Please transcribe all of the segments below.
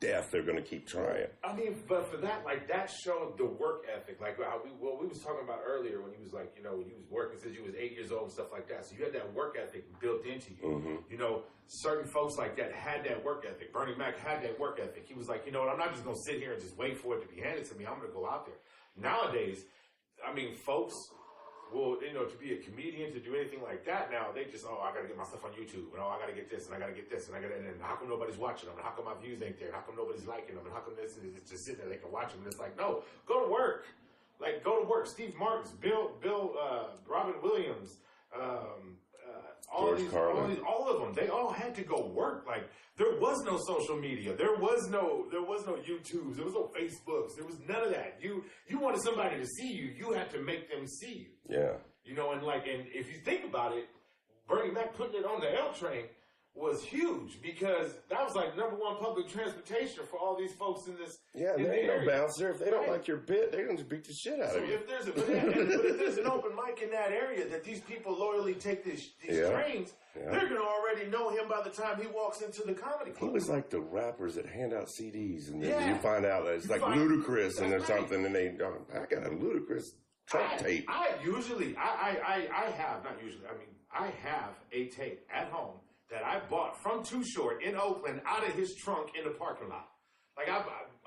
death they're going to keep trying. I mean, but for that, like, that showed the work ethic. Like, we was talking about earlier when he was like, you know, when he was working since he was 8 years old and stuff like that. So you had that work ethic built into you. Mm-hmm. You know, certain folks like that had that work ethic. Bernie Mac had that work ethic. He was like, you know what, I'm not just going to sit here and just wait for it to be handed to me. I'm going to go out there. Nowadays, I mean, folks will, you know, to be a comedian, to do anything like that now, they just, I got to get my stuff on YouTube, and I got to get this, and I got to get this, and how come nobody's watching them, and how come my views ain't there, and how come nobody's liking them, and how come this is just sitting there, they can watch them, and it's like, no, go to work. Like, go to work. Steve Martin, Robin Williams, all of them, they all had to go work. Like, there was no social media, there was no YouTubes, there was no Facebooks, there was none of that. You wanted somebody to see you, you had to make them see you. Yeah. You know, and if you think about it, Bernie Mac putting it on the L train was huge, because that was like number one public transportation for all these folks in this. Yeah, and they ain't no bouncer. If they don't like your bit, they're going to beat the shit out of you. If there's an open mic in that area that these people loyally take these trains, they're going to already know him by the time he walks into the comedy club. He was like the rappers that hand out CDs, and then you find out that it's like Ludacris and there's something, and I got a Ludacris track tape. I have a tape at home that I bought from Too Short in Oakland out of his trunk in the parking lot. Like,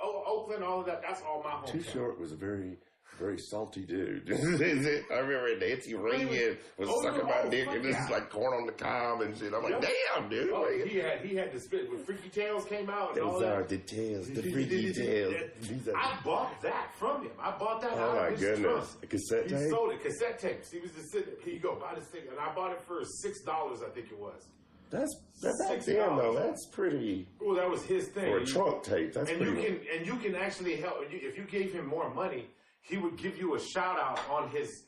Oakland, all of that, that's all my hometown. Too Short was a very, very salty dude. I remember Nancy Reagan was sucking my dick, and this is like corn on the cob and shit. I'm like, damn, dude. Oh, he had to spit when Freaky Tales came out. And those are the tales, the freaky tales. I bought that from him. I bought that out of his trunk. A cassette tape? He sold it, cassette tapes. He was just sitting there. Here you go, buy this thing. And I bought it for $6, I think it was. That's back then, though. That's pretty. Well, that was his thing. For a trunk tape, that's and pretty. You can actually help. If you gave him more money, he would give you a shout out on his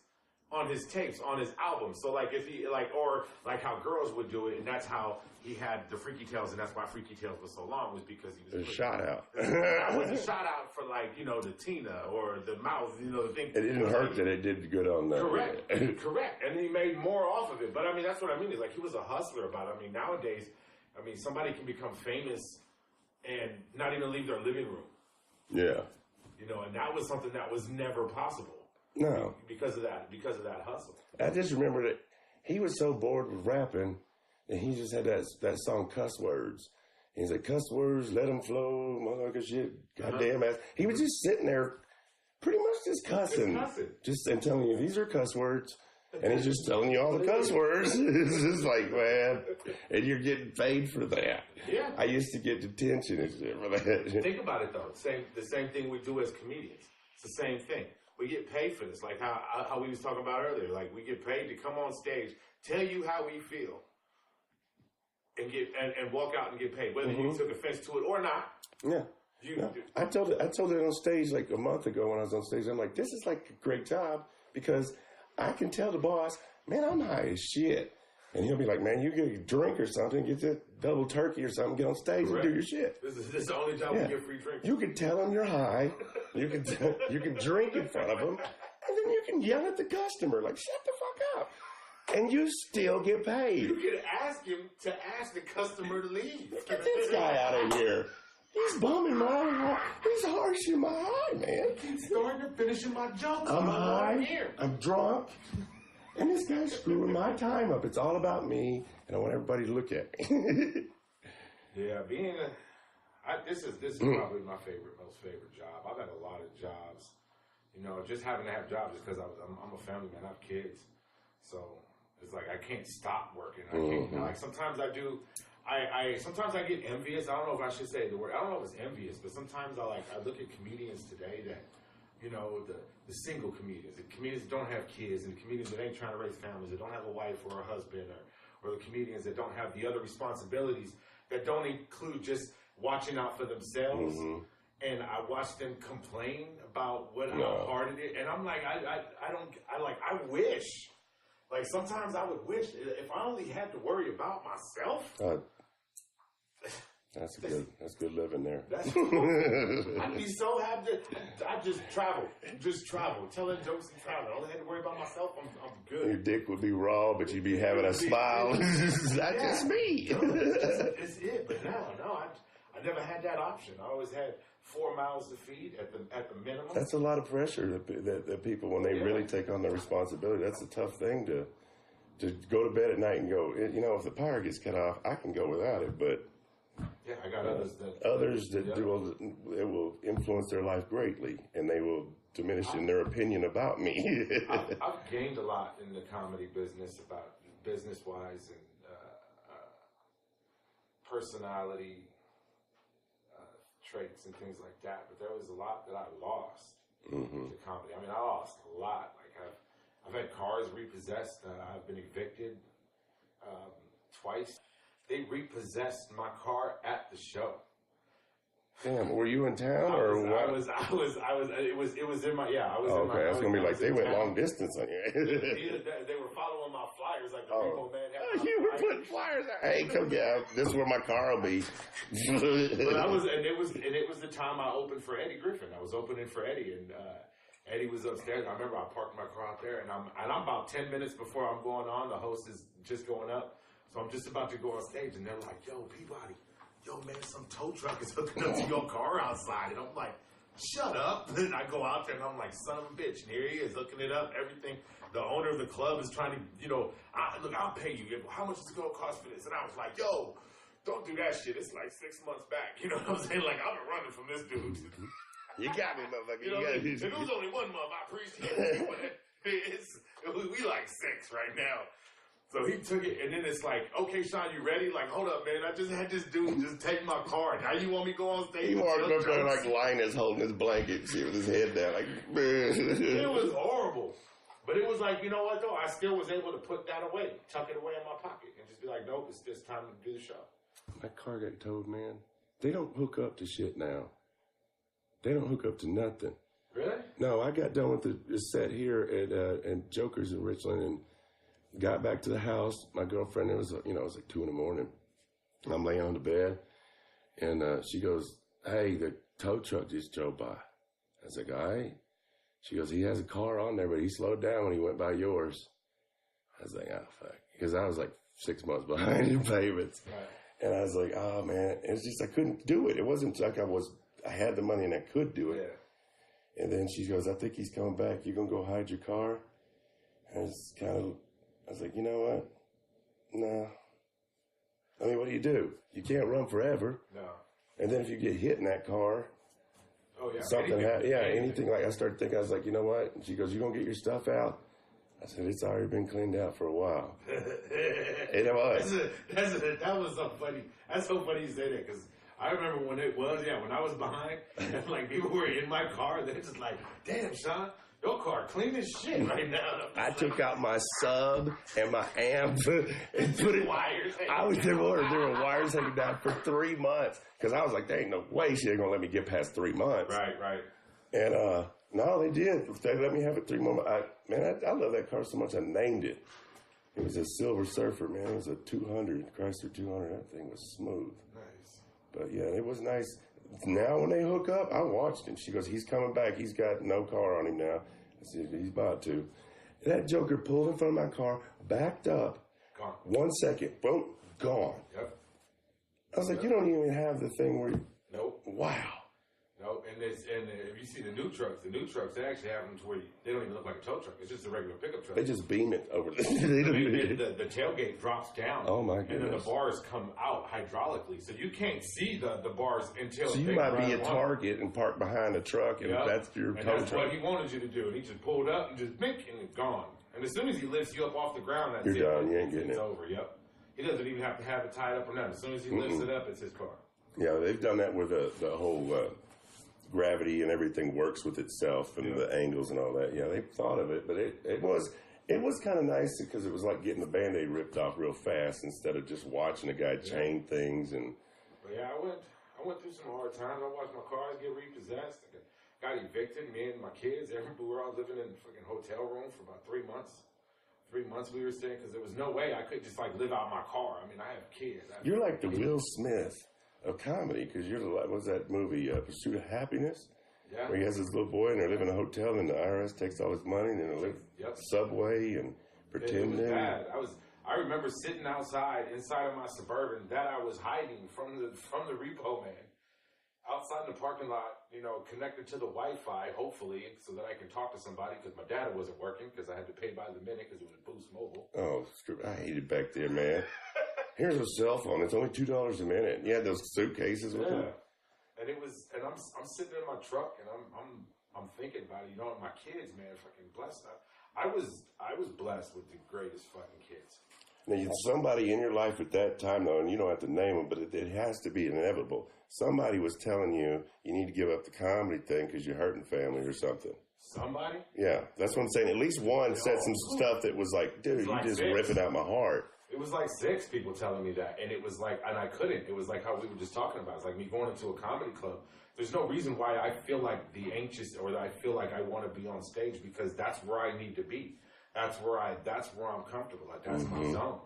tapes, on his album. So like if he or how girls would do it, and that's how he had the Freaky Tales, and that's why Freaky Tales was so long, was because he was a shout out. That was a shout out for the Tina or the Mouth, the thing. It didn't hurt that it did good on that. Correct, and he made more off of it. But I mean, that's what I mean. Is like he was a hustler about it. I mean, nowadays, somebody can become famous and not even leave their living room. Yeah. And that was something that was never possible. No. Because of that hustle. I just remember that he was so bored with rapping, and he just had that song, Cuss Words. And he's like, cuss words, let them flow, motherfucker shit, goddamn ass. He was just sitting there pretty much just cussing. And telling you, these are cuss words. And he's just telling you all the cuss words. It's just like, man, and you're getting paid for that. Yeah. I used to get detention and shit for that. Think about it, though. The same thing we do as comedians. It's the same thing. We get paid for this, like how we was talking about earlier. Like, we get paid to come on stage, tell you how we feel, and walk out and get paid, whether you took offense to it or not. Yeah. I told it on stage like a month ago when I was on stage. I'm like, this is like a great job because I can tell the boss, man, I'm high as shit. And he'll be like, man, you get a drink or something, get that double turkey or something, get on stage and do your shit. This is the only time we get free drinks. You can tell them you're high. You can drink in front of them. And then you can yell at the customer, like, shut the fuck up. And you still get paid. You can ask him to ask the customer to leave. Get this guy out of here. He's bumming my heart. He's harshing my high, man. He's starting to finishing my jokes. I'm high. I'm drunk. And this guy's screwing my time up. It's all about me, and I want everybody to look at me. Yeah, this is probably my most favorite job. I've had a lot of jobs. Just having to have jobs is because I'm a family man. I have kids, so it's like I can't stop working. I can't. Like sometimes I do. Sometimes I get envious. I don't know if I should say the word. I don't know if it's envious, but sometimes I look at comedians today that. The single comedians, the comedians that don't have kids, and the comedians that ain't trying to raise families, that don't have a wife or a husband, or the comedians that don't have the other responsibilities, that don't include just watching out for themselves. And I watch them complain about how hard it is, and I'm like, I wish, like sometimes I would wish if I only had to worry about myself. That's good living there. I'd be so happy. I just travel, telling jokes and travel. I only had to worry about myself. I'm good. Your dick would be raw, but you'd be having a smile. That's just me. It's it. But no, I never had that option. I always had 4 mouths to feed at the minimum. That's a lot of pressure that people, when they really take on the responsibility, that's a tough thing to go to bed at night and go, if the power gets cut off, I can go without it, but yeah, I got others that it will influence their life greatly, and they will diminish in their opinion about me. I've gained a lot in the comedy business, about business-wise and personality traits and things like that. But there was a lot that I lost to comedy. I mean, I lost a lot. Like I've had cars repossessed. I've been evicted twice. They repossessed my car at the show. Damn, were you in town or what? It was in my, I was in my. Okay, I was going to be like, they went long distance on you. They were following my flyers like the Repo Man had. You were putting flyers out. Hey, come down. This is where my car will be. But it was the time I opened for Eddie Griffin. I was opening for Eddie, and Eddie was upstairs. I remember I parked my car out there, and I'm about 10 minutes before I'm going on. The host is just going up, so I'm just about to go on stage, and they're like, "Yo, Peabody. Yo, man, some tow truck is hooking up to your car outside." And I'm like, shut up. And I go out there and I'm like, son of a bitch. And here he is hooking it up, everything. The owner of the club is trying to, look, I'll pay you. How much is it going to cost for this? And I was like, yo, don't do that shit. It's like 6 months back. You know what I'm saying? Like, I've been running from this dude. You got me, motherfucker. If it was only 1 month, I appreciate it. But we like 6 right now. So he took it, and then it's like, okay, Sean, you ready? Like, hold up, man. I just had this dude just take my car. Now you want me to go on stage? He walked up there like Linus holding his blanket, with his head down, like, it was horrible. But it was like, you know what, though? I still was able to put that away, tuck it away in my pocket, and just be like, nope, it's time to do the show. My car got towed, man. They don't hook up to shit now. They don't hook up to nothing. Really? No, I got done with the set here at Joker's in Richland, and got back to the house. My girlfriend, it was like 2 a.m. I'm laying on the bed, and she goes, "Hey, the tow truck just drove by." I was like, "All right." She goes, "He has a car on there, but he slowed down when he went by yours." I was like, "Oh, fuck." Because I was like 6 months behind in payments. Right. And I was like, "Oh, man." It's just I couldn't do it. It wasn't like I had the money and I could do it. Yeah. And then she goes, "I think he's coming back. You going to go hide your car?" And I was like, you know what? No. I mean, what do? You can't run forever. No. And then if you get hit in that car, something happens. Yeah, anything. Like I started thinking, I was like, you know what? And she goes, "You gonna get your stuff out?" I said, "It's already been cleaned out for a while." It was. That was so funny. That's so funny you say that, because I remember when when I was behind, and like people were in my car, they're just like, "Damn, Sean, your car clean as shit right now." I took out my sub and my amp and put it. There were wires hanging down for 3 months, because I was like, there ain't no way she ain't gonna let me get past 3 months. Right. And no, they did. They let me have it 3 more months. I love that car so much I named it. It was a Silver Surfer, man. It was a 200, Chrysler 200. That thing was smooth. Nice. But yeah, it was nice. Now when they hook up, I watched him. She goes, "He's coming back. He's got no car on him now." I said, "He's about to." And that joker pulled in front of my car, backed up. Gone. 1 second, boom, gone. Yep. I was like, you don't even have the thing where you... Nope. Wow. Nope. And if you see the new trucks, they actually have them to where they don't even look like a tow truck. It's just a regular pickup truck. They just beam it over the... the tailgate drops down. Oh, my goodness. And then the bars come out hydraulically. So you can't see the bars until... So you might be at Target and park behind a truck, and that's your tow truck. That's what he wanted you to do. And he just pulled up and just blink, and it's gone. And as soon as he lifts you up off the ground, that's You're done. You ain't getting it's it. over. Yep. He doesn't even have to have it tied up or nothing. As soon as he lifts it up, it's his car. Yeah, they've done that with the whole gravity and everything works with itself and the angles and all that. Yeah, they've thought of it, but it was kind of nice because it was like getting the Band-Aid ripped off real fast instead of just watching a guy chain things. And but yeah, I went through some hard times. I watched my cars get repossessed. I got evicted. Me and my kids, we were all living in a fucking hotel room for about 3 months. 3 months we were staying, because there was no way I could just like live out my car. I mean, I have kids. You're like the Will Smith of comedy, because you're like, what's that movie, Pursuit of Happiness? Yeah. Where he has this little boy and they live in a hotel and the IRS takes all his money and they live Subway and pretending. It was bad. I remember sitting inside of my Suburban that I was hiding from the Repo Man. outside in the parking lot, you know, connected to the Wi-Fi, hopefully, so that I can talk to somebody because my data wasn't working because I had to pay by the minute because it was Boost Mobile. Oh, I hated back there, man. Here's a cell phone. It's only $2 a minute. You had those suitcases with them. And it was, and I'm sitting in my truck and I'm thinking about it. You know, my kids, man, fucking blessed. I was blessed with the greatest fucking kids. Now, you had somebody in your life at that time, though, and you don't have to name them, but it has to be inevitable. Somebody was telling you need to give up the comedy thing because you're hurting family or something. Somebody? Yeah, that's what I'm saying. At least one said some stuff that was like, dude, you just ripping out my heart. It was like 6 people telling me that, and it was like, and I couldn't. It was like how we were just talking about. It's like me going into a comedy club. There's no reason why I feel like the anxious or that I feel like I want to be on stage because that's where I need to be. That's where I'm comfortable. Like that's my zone.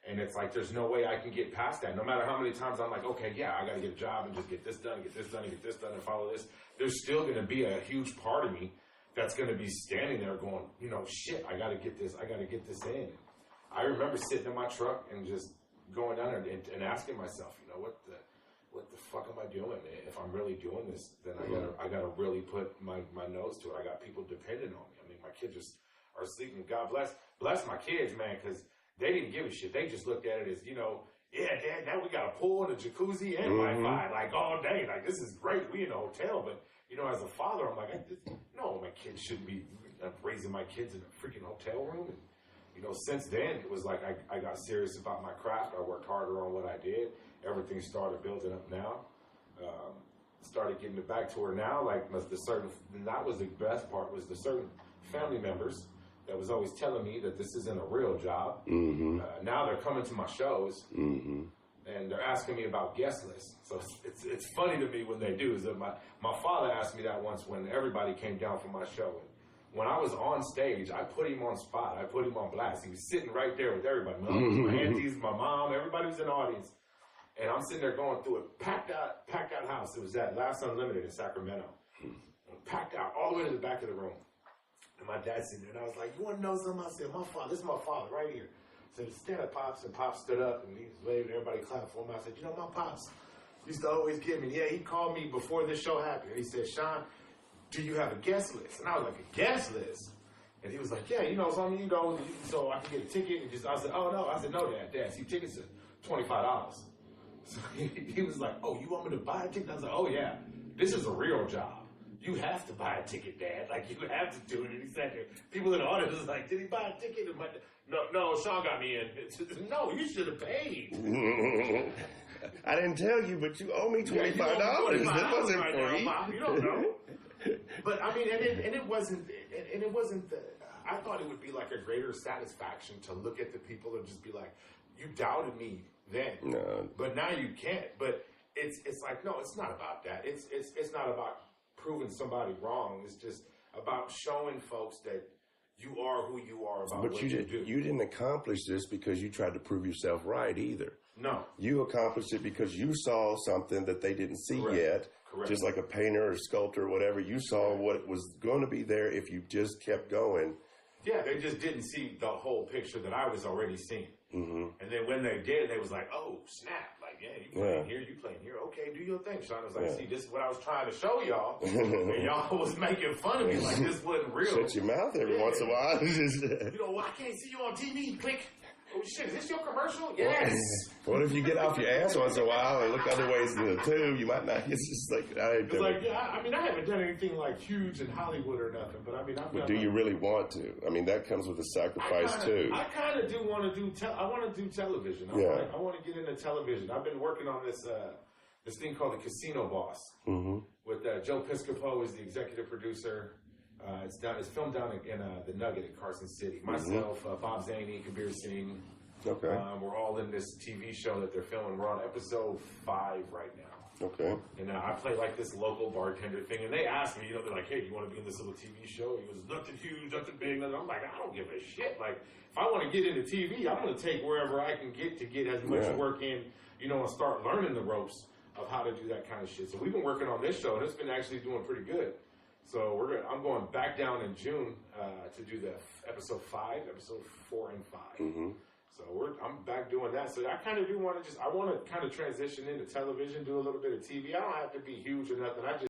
And it's like there's no way I can get past that. No matter how many times I'm like, okay, yeah, I got to get a job and just get this done, get this done, get this done, and follow this. There's still going to be a huge part of me that's going to be standing there going, you know, shit, I got to get this in. I remember sitting in my truck and just going down there and asking myself, you know, what the fuck am I doing? If I'm really doing this, then I gotta really put my nose to it. I got people depending on me. I mean, my kids are sleeping. God bless my kids, man, because they didn't give a shit. They just looked at it as, you know, yeah, Dad, now we got a pool and a jacuzzi and Wi-Fi, like all day. Like this is great. We in a hotel, but you know, as a father, I'm like, no, my kids shouldn't be raising my kids in a freaking hotel room. And, you know, since then, it was like I got serious about my craft. I worked harder on what I did. Everything started building up now. Started getting it back to where now, like, that was the best part, was the certain family members that was always telling me that this isn't a real job. Now they're coming to my shows, and they're asking me about guest lists. So it's funny to me when they do. Is that my father asked me that once when everybody came down for my show. When I was on stage, I put him on spot. I put him on blast. He was sitting right there with everybody. My aunties, my mom, everybody was in the audience. And I'm sitting there going through a packed out house. It was at Last Unlimited in Sacramento. Packed out all the way to the back of the room. And my dad's sitting there, and I was like, you want to know something? I said, this is my father right here. I said, stand up, Pops. And Pops stood up, and he was waving. Everybody clapped for him. I said, you know, my Pops used to always give me, he called me before this show happened. He said, Sean, do you have a guest list? And I was like, a guest list? And he was like, yeah, you know, so I mean, you go, so I can get a ticket. And I said, oh, no. I said, no, Dad, see, tickets are $25. So he was like, oh, you want me to buy a ticket? I was like, oh, yeah, this is a real job. You have to buy a ticket, Dad. Like, you have to do it. And he sat there. People in the audience was like, did he buy a ticket? And no, Sean got me in. No, you should have paid. I didn't tell you, but you owe me $25. That wasn't free. You don't know. But I mean, and it wasn't. I thought it would be like a greater satisfaction to look at the people and just be like, you doubted me then, but now you can't. But it's like, no, it's not about that. It's not about proving somebody wrong. It's just about showing folks that you are who you are about what you do. You didn't accomplish this because you tried to prove yourself right either. No. You accomplished it because you saw something that they didn't see yet. Correct. Just like a painter or sculptor or whatever. You saw what was going to be there if you just kept going. Yeah, they just didn't see the whole picture that I was already seeing. And then when they did, they was like, oh, snap. Like, yeah, you playing here, you playing here. Okay, do your thing, Sean. I was like, see, this is what I was trying to show y'all. And y'all was making fun of me like this wasn't real. Shut your mouth every once in a while. You know, I can't see you on TV. Click. Oh, shit, is this your commercial? Yes. What if you get off your ass once in a while and look other ways than the tube? You might not. It's just like, I haven't done anything like huge in Hollywood or nothing, but I mean, do you really want to? I mean, that comes with a sacrifice too. I kind of do want to do. I want to do television. I want to get into television. I've been working on this thing called The Casino Boss with Joe Piscopo is the executive producer. It's filmed down in the Nugget in Carson City. Myself, Bob Zaney, Kabir Singh. Okay. We're all in this TV show that they're filming. We're on episode 5 right now. Okay. And I play like this local bartender thing. And they asked me, they're like, hey, do you want to be in this little TV show? He goes, nothing huge, nothing big. Nothing. I'm like, I don't give a shit. Like, if I want to get into TV, I'm going to take wherever I can get to get as much work in, and start learning the ropes of how to do that kind of shit. So we've been working on this show, and it's been actually doing pretty good. So I'm going back down in June to do the episode 5, episode 4 and 5. So I'm back doing that. So I kind of do want to I want to kind of transition into television, do a little bit of TV. I don't have to be huge or nothing. I just